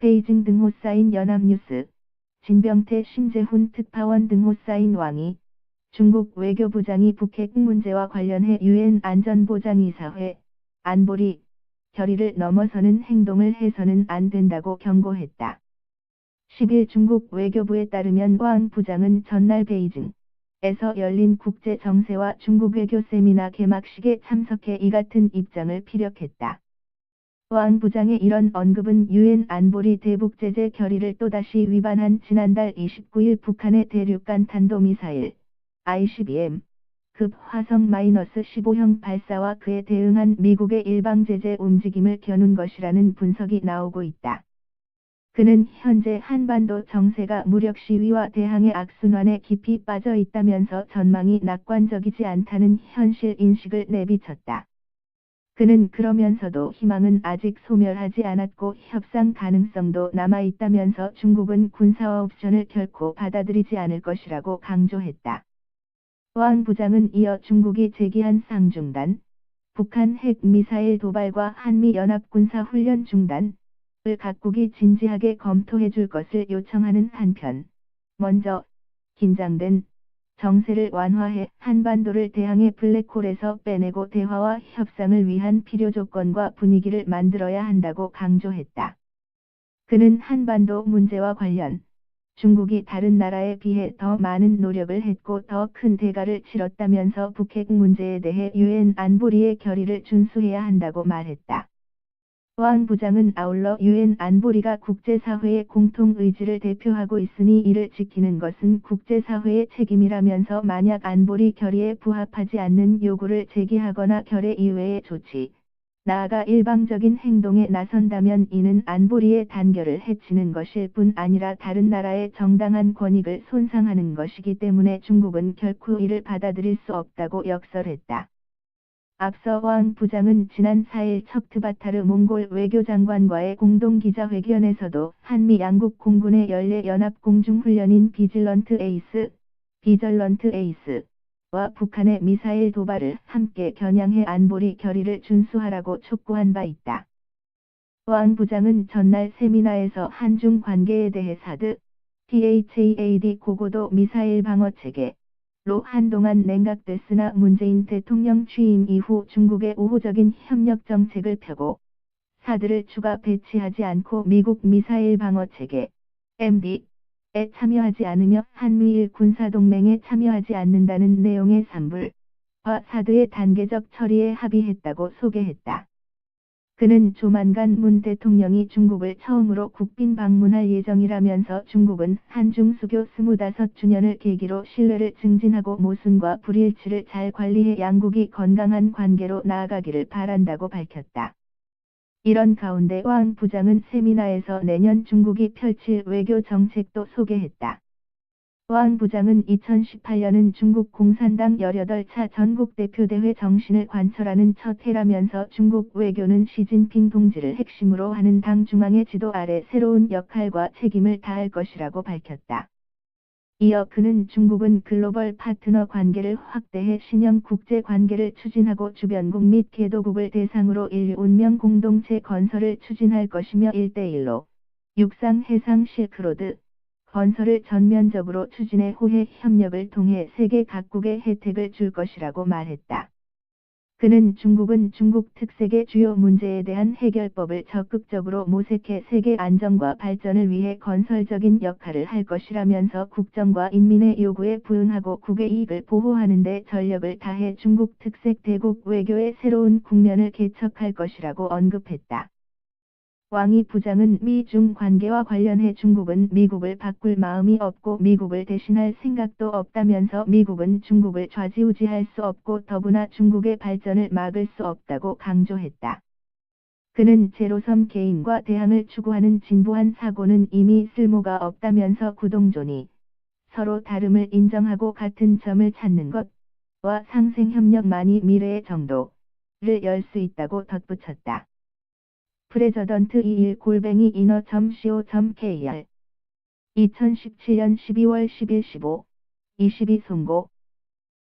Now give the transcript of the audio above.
베이징 등호 쌓인 연합뉴스, 진병태 심재훈 특파원 등호 쌓인 왕이, 중국 외교부장이 북핵 문제와 관련해 유엔 안전보장이사회, 안보리, 결의를 넘어서는 행동을 해서는 안 된다고 경고했다. 10일 중국 외교부에 따르면 왕 부장은 전날 베이징에서 열린 국제 정세와 중국 외교 세미나 개막식에 참석해 이 같은 입장을 피력했다. 왕 부장의 이런 언급은 유엔 안보리 대북제재 결의를 또다시 위반한 지난달 29일 북한의 대륙간 탄도미사일 ICBM 급 화성-15형 발사와 그에 대응한 미국의 일방제재 움직임을 겨눈 것이라는 분석이 나오고 있다. 그는 현재 한반도 정세가 무력 시위와 대항해 악순환에 깊이 빠져 있다면서 전망이 낙관적이지 않다는 현실 인식을 내비쳤다. 그는 그러면서도 희망은 아직 소멸하지 않았고 협상 가능성도 남아있다면서 중국은 군사 옵션을 결코 받아들이지 않을 것이라고 강조했다. 왕 부장은 이어 중국이 제기한 쌍중단, 북한 핵미사일 도발과 한미연합군사훈련 중단을 각국이 진지하게 검토해줄 것을 요청하는 한편, 먼저 긴장된 정세를 완화해 한반도를 대항해 블랙홀에서 빼내고 대화와 협상을 위한 필요 조건과 분위기를 만들어야 한다고 강조했다. 그는 한반도 문제와 관련 중국이 다른 나라에 비해 더 많은 노력을 했고 더 큰 대가를 치렀다면서 북핵 문제에 대해 유엔 안보리의 결의를 준수해야 한다고 말했다. 왕 부장은 아울러 유엔 안보리가 국제사회의 공통 의지를 대표하고 있으니 이를 지키는 것은 국제사회의 책임이라면서 만약 안보리 결의에 부합하지 않는 요구를 제기하거나 결의 이외의 조치, 나아가 일방적인 행동에 나선다면 이는 안보리의 단결을 해치는 것일 뿐 아니라 다른 나라의 정당한 권익을 손상하는 것이기 때문에 중국은 결코 이를 받아들일 수 없다고 역설했다. 앞서 왕 부장은 지난 4일 척트바타르 몽골 외교장관과의 공동기자회견에서도 한미 양국 공군의 연례 연합 공중훈련인 비질런트 에이스, 와 북한의 미사일 도발을 함께 겨냥해 안보리 결의를 준수하라고 촉구한 바 있다. 왕 부장은 전날 세미나에서 한중 관계에 대해 사드, THAAD 고고도 미사일 방어 체계로 한동안 냉각됐으나 문재인 대통령 취임 이후 중국의 우호적인 협력 정책을 펴고 사드를 추가 배치하지 않고 미국 미사일 방어 체계, MD, 에 참여하지 않으며 한미일 군사동맹에 참여하지 않는다는 내용의 산불과 사드의 단계적 처리에 합의했다고 소개했다. 그는 조만간 문 대통령이 중국을 처음으로 국빈 방문할 예정이라면서 중국은 한중 수교 25주년을 계기로 신뢰를 증진하고 모순과 불일치를 잘 관리해 양국이 건강한 관계로 나아가기를 바란다고 밝혔다. 이런 가운데 왕 부장은 세미나에서 내년 중국이 펼칠 외교 정책도 소개했다. 왕 부장은 2018년은 중국 공산당 18차 전국대표대회 정신을 관철하는 첫 해라면서 중국 외교는 시진핑 동지를 핵심으로 하는 당 중앙의 지도 아래 새로운 역할과 책임을 다할 것이라고 밝혔다. 이어 그는 중국은 글로벌 파트너 관계를 확대해 신형 국제 관계를 추진하고 주변국 및 개도국을 대상으로 인류 운명 공동체 건설을 추진할 것이며 1대1로 육상 해상 실크로드 건설을 전면적으로 추진해 호혜 협력을 통해 세계 각국에 혜택을 줄 것이라고 말했다. 그는 중국은 중국 특색의 주요 문제에 대한 해결법을 적극적으로 모색해 세계 안정과 발전을 위해 건설적인 역할을 할 것이라면서 국정과 인민의 요구에 부응하고 국의 이익을 보호하는 데 전력을 다해 중국 특색 대국 외교의 새로운 국면을 개척할 것이라고 언급했다. 왕이 부장은 미-중 관계와 관련해 중국은 미국을 바꿀 마음이 없고 미국을 대신할 생각도 없다면서 미국은 중국을 좌지우지할 수 없고 더구나 중국의 발전을 막을 수 없다고 강조했다. 그는 제로섬 개인과 대항을 추구하는 진보한 사고는 이미 쓸모가 없다면서 구동존이 서로 다름을 인정하고 같은 점을 찾는 것과 상생협력만이 미래의 정도를 열 수 있다고 덧붙였다. 프레저던트 21@inner.co.kr 2017년 12월 10일 15, 22 송고